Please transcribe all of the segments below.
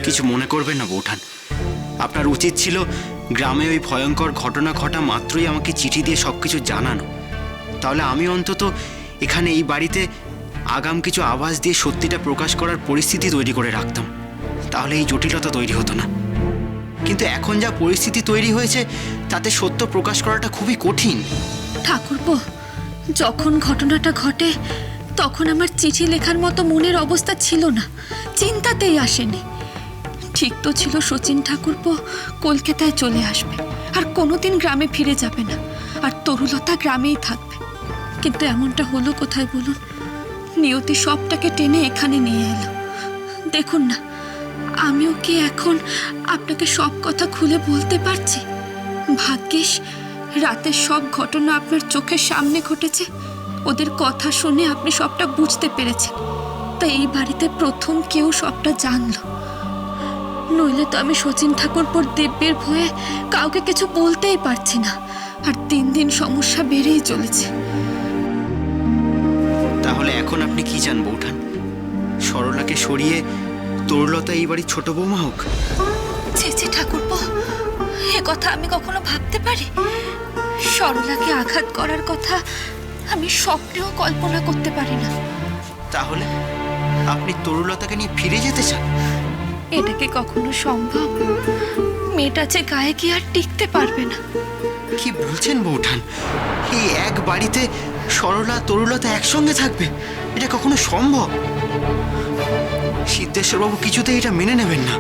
কিছু মনে করবেন না বৌঠান, আপনার উচিত ছিল গ্রামে ওই ভয়ঙ্কর ঘটনা ঘটা মাত্রই আমাকে চিঠি দিয়ে সবকিছু জানানো। তাহলে আমি অন্তত এখানে এই বাড়িতে আগাম কিছু আভাস দিয়ে সত্যিটা প্রকাশ করার পরিস্থিতি তৈরি করে রাখতাম, তাহলে এই জটিলতা তৈরি হতো না। কিন্তু এখন যা পরিস্থিতি তৈরি হয়েছে তাতে সত্য প্রকাশ করাটা খুবই কঠিন। ঠাকুরপো, যখন ঘটনাটা ঘটে তখন আমার চিঠি লেখার মতো মনের অবস্থা ছিল না, চিন্তাতেই আসেনি। ঠিক তো ছিল শচীন ঠাকুরপো কলকাতায় চলে আসবে আর কোনোদিন গ্রামে ফিরে যাবে না, আর তরুলতা গ্রামেই থাকবে। কিন্তু এমনটা হলো কোথায় বলুন? নিয়তি সবটাকে টেনে এখানে নিয়ে এলো। দেখুন না, আমিও কি এখন আপনাকে সব কথা খুলে বলতে পারছি? ভাগ্যিস রাতের সব ঘটনা আপনার চোখের সামনে ঘটেছে, ওদের কথা শুনে আপনি সবটা বুঝতে পেরেছেন, তাই এই বাড়িতে প্রথম কেউ সবটা জানলো। নইলে তো আমি শচীন ঠাকুরপোর দিব্যের ভয়ে কাউকে কিছু বলতেই পারছি না, আর দিন দিন সমস্যা বেড়েই চলেছে। তাহলে এখন আপনি কি চান বৌঠান? সরলাকে সরিয়ে তরুলতা এই বাড়ির ছোট বৌমা হোক? ছি ছি ঠাকুরপো, এ কথা আমি কখনো ভাবতে পারি? সরলাকে আঘাত করার কথা আমি স্বপ্নেও কল্পনা করতে পারি না। তাহলে আপনি তরুলতাকে নিয়ে ফিরে যেতে চান? এটা কি কখনো সম্ভব? মেয়েটা যে গায়ে কি আর টিকতে পারবে না। কি বলছেন বৌঠান? এই এক বাড়িতে সরলা তরুলতা একসঙ্গে থাকবে? এটা কখনো সম্ভব? সিদ্ধেশ্বরবাবু কিছুতেই এটা মেনে নেবেন না।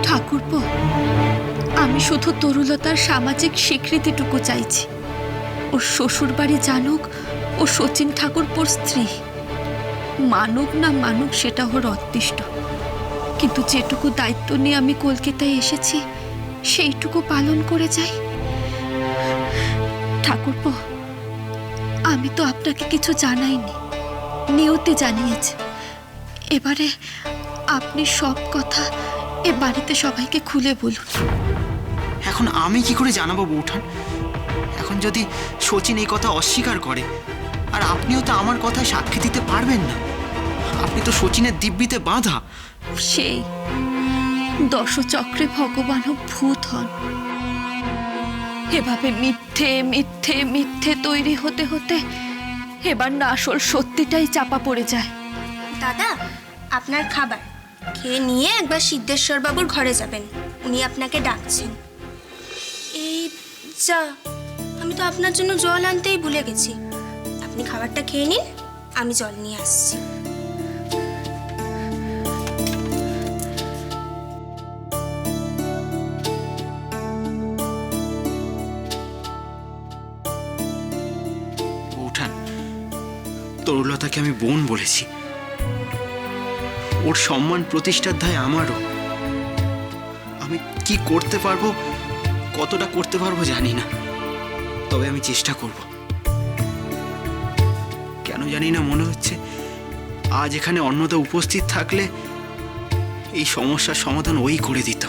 ঠাকুরপো, আমি শুধু তরুলতার সামাজিক স্বীকৃতিটুকু চাইছি। ওর শ্বশুর বাড়ি জানুক ও শচীন ঠাকুরপোর স্ত্রী। মানুক না মানুক সেটা ওর অদৃষ্ট, কিন্তু যেটুকু দায়িত্ব নিয়ে আমি কলকাতায় এসেছি সেইটুকু পালন করে যাই। ঠাকুরপো, আমি তো আপনাকে কিছু জানাইনি, নিয়তি জানিয়েছে। এবারে আপনি সব কথা এ বাড়িতে সবাইকে খুলে বলুন। এখন আমি কি করে জানাবো বৌঠান? এখন যদি শচীন এই কথা অস্বীকার করে, আর আপনিও তো আমার কথায় সাক্ষী দিতে পারবেন না, আপনি তো শচীনের দিব্যিতে বাঁধা। সেই দশচক্রে ভগবানও ভূত হন। এভাবে মিথ্যে মিথ্যে মিথ্যে তৈরি হতে হতে এবার না আসল সত্যিটাই চাপা পড়ে যায়। দাদা, আপনার খাবার খেয়ে নিয়ে একবার সিদ্ধেশ্বর বাবুর ঘরে যাবেন, উনি আপনাকে ডাকছেন। এই যা, আমি তো আপনার জন্য জল আনতেই ভুলে গেছি। আপনি খাবারটা খেয়ে নিন, আমি জল নিয়ে আসছি। বৌঠান, তরুলতাকে আমি বোন বলেছি। ওর সম্মান প্রতিষ্ঠার দায় আমারও। আমি কি করতে পারবো, কতটা করতে পারবো জানি না, তবে আমি চেষ্টা করব। কেন জানি না মনে হচ্ছে আজ এখানে অন্নদা উপস্থিত থাকলে এই সমস্যার সমাধান ওই করে দিত।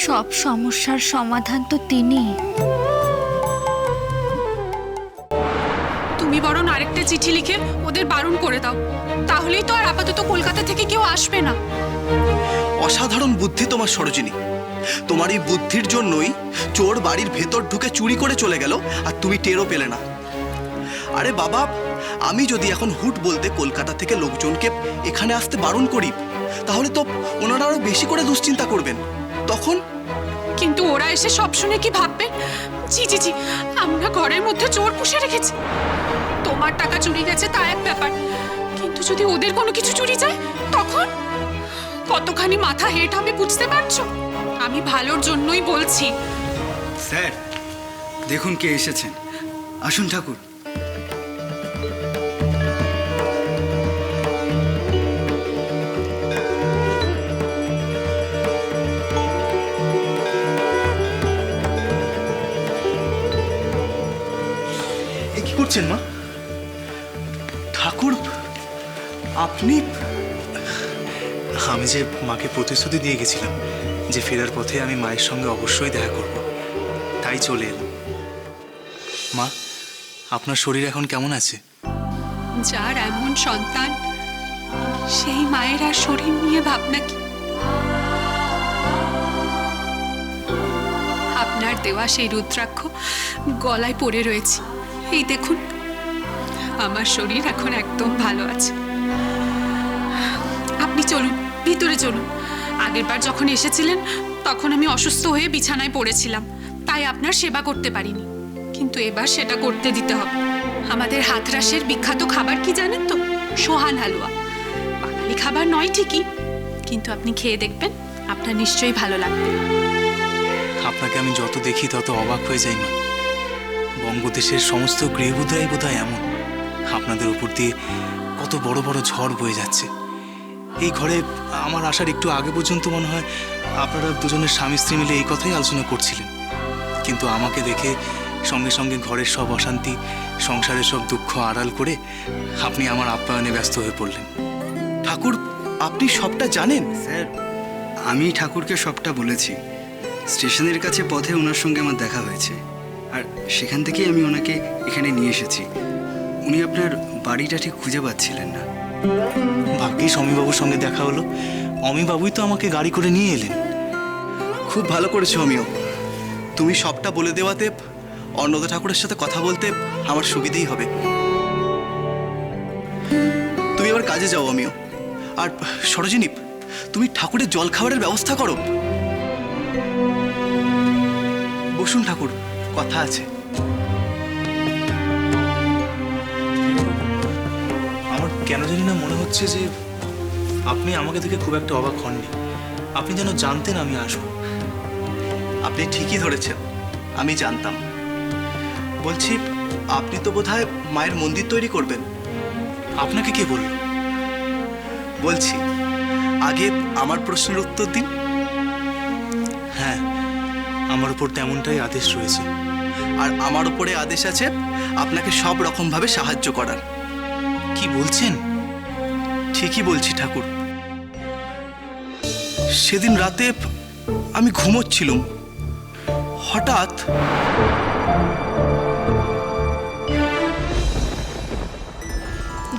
সব সমস্যার সমাধান তো তিনি। তুমি বরং আরেকটা চিঠি লিখে ওদের বারণ করে দাও, তাহলেই তো আর আপাতত কলকাতা থেকে কেউ আসবে না। অসাধারণ বুদ্ধি তোমার সরোজিনী। তোমার এই বুদ্ধির জন্যই চোর বাড়ির ভেতর ঢুকে চুরি করে চলে গেল আর তুমি টেরও পেলে না। আরে বাবা, আমি যদি এখন হুট বলতে কলকাতা থেকে লোকজনকে এখানে আসতে বারণ করি, তাহলে তো ওনারা আরো বেশি করে দুশ্চিন্তা করবেন। তখন কিন্তু ওরা এসে সব শুনে কি ভাববে? জি জি জি, আমরা ঘরের মধ্যে চোর পুষে রেখেছি। তোমার টাকা চুরি গেছে তা এক ব্যাপার, কিন্তু যদি ওদের কোনো কিছু চুরি যায় তখন কতখানি মাথা হেট হবে বুঝতে পারছো? আমি ভালোর জন্যই বলছি। স্যার, দেখুন কে এসেছেন। আসুন ঠাকুর। কি করছেন মা? ঠাকুর, আপনি? আমি যে মাকে প্রতিশ্রুতি দিয়ে গেছিলাম যে ফেরার পথে আমি মায়ের সঙ্গে অবশ্যই দেখা করব, তাই চলে এলাম। মা, আপনার শরীর এখন কেমন আছে? যার এমন সন্তান সেই মায়ের আর শরীর নিয়ে ভাবনা কি? আপনার দেওয়া সেই রুদ্রাক্ষ গলায় পড়ে রয়েছে। এই দেখুন, আমার শরীর এখন একদম ভালো আছে। আপনি চলুন, ভিতরে চলুন। আগেরবার যখন এসেছিলেন তখন আমি অসুস্থ হয়ে বিছানায় পড়েছিলাম, তাই আপনার সেবা করতে পারিনি। কিন্তু এবার সেটা করতে দিতে হবে। আমাদের হাতরাসের বিখ্যাত খাবার কি জানেন তো? সোহান হালুয়া। বাঙালি খাবার নয় ঠিকই, কিন্তু আপনি খেয়ে দেখবেন, আপনার নিশ্চয়ই ভালো লাগবে। আপনাকে আমি যত দেখি তত অবাক হয়ে যাই মা। বঙ্গদেশের সমস্ত গৃহবধূরাই বোধহয় এমন। আপনাদের উপর দিয়ে কত বড় বড় ঝড় বয়ে যাচ্ছে। এই ঘরে আমার আসার একটু আগে পর্যন্ত মনে হয় আপনারা দুজনের স্বামী স্ত্রী মিলে এই কথাই আলোচনা করছিলেন, কিন্তু আমাকে দেখে সঙ্গে সঙ্গে ঘরের সব অশান্তি, সংসারের সব দুঃখ আড়াল করে আপনি আমার আপ্যায়নে ব্যস্ত হয়ে পড়লেন। ঠাকুর, আপনি সবটা জানেন? স্যার, আমি ঠাকুরকে সবটা বলেছি। স্টেশনের কাছে পথে ওনার সঙ্গে আমার দেখা হয়েছে, আর সেখান থেকেই আমি ওনাকে এখানে নিয়ে এসেছি। উনি আপনার বাড়িটা ঠিক খুঁজে পাচ্ছিলেন না। ভাগ্যিস অমিবাবুর সঙ্গে দেখা হলো। অমিবাবুই তো আমাকে গাড়ি করে নিয়ে এলেন। খুব ভালো করেছো অমিয়। তুমি সবটা বলে দেওয়াতে অন্নদা ঠাকুরের সাথে কথা বলতে আমার সুবিধেই হবে। তুমি এবার কাজে যাও অমিয়। আর সরোজিনী, তুমি ঠাকুরের জল খাবারের ব্যবস্থা করো। বসুন ঠাকুর, কথা আছে। আমার কেন জানি না মনে হচ্ছে যে আপনি আমাকে দেখে খুব একটা অবাক হননি। আপনি যেন জানতেন আমি আসবো। আপনি ঠিকই ধরেছেন, আমি জানতাম। বলছি, আপনি তো বোধহয় মায়ের মন্দির তৈরি করবেন। আপনাকে কে বলল? বলছি, আগে আমার প্রশ্নের উত্তর দিন। হ্যাঁ, আমার উপর তেমনটাই আদেশ রয়েছে। আর আমার উপরে আদেশ আছে আপনাকে সব রকমভাবে সাহায্য করার। কি বলছেন? ঠিকই বলছি ঠাকুর। সেদিন রাতে আমি ঘুমোচ্ছিলাম, হঠাৎ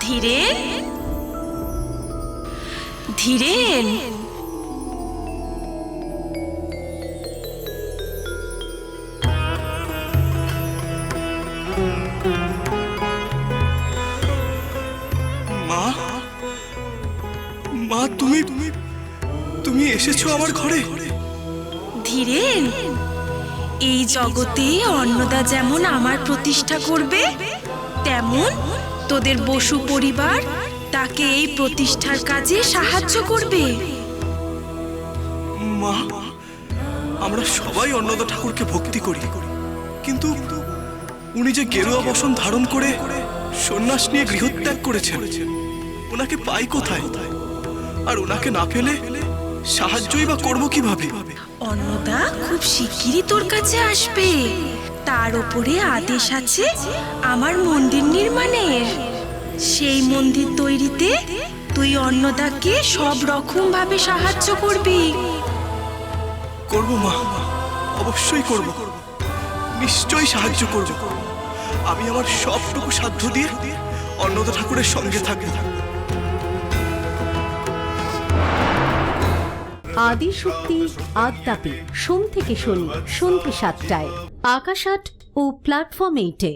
ধীরে ধীরে মা, মা, তুমি এসেছো আমার ঘরে? ধীরেন, এই জগতে অন্নদা যেমন আমার প্রতিষ্ঠা করবে, তেমন তোদের বসু পরিবার তাকে এই প্রতিষ্ঠার কাজে সাহায্য করবে। মা, আমরা সবাই অন্নদা ঠাকুরকে ভক্তি করি, কিন্তু উনি যে গেরুয়া বসন ধারণ করে সন্ন্যাস নিয়ে গৃহত্যাগ করেছেন, ওনাকে পাই কোথায়? আর ওনাকে না পেলে সাহায্যই বা করবো কিভাবে? অন্নদা খুব শিগগিরই তোর কাছে আসবে। তার উপরে আদেশ আছে আমার মন্দির নির্মাণের। সেই মন্দির তৈরিতে তুই অন্নদাকে সব রকম ভাবে সাহায্য করবি। করবো মা, অবশ্যই করব, নিশ্চয়ই সাহায্য করব। আমি আমার সবটুকু সাধ্য দিয়ে অন্নদা ঠাকুরের সঙ্গে থাকবো। আদিশক্তি আদ্যাপি সোম থেকে শনি সন্ধ্যে ৭টায় আকাশ আট ও প্ল্যাটফর্ম 8-এ।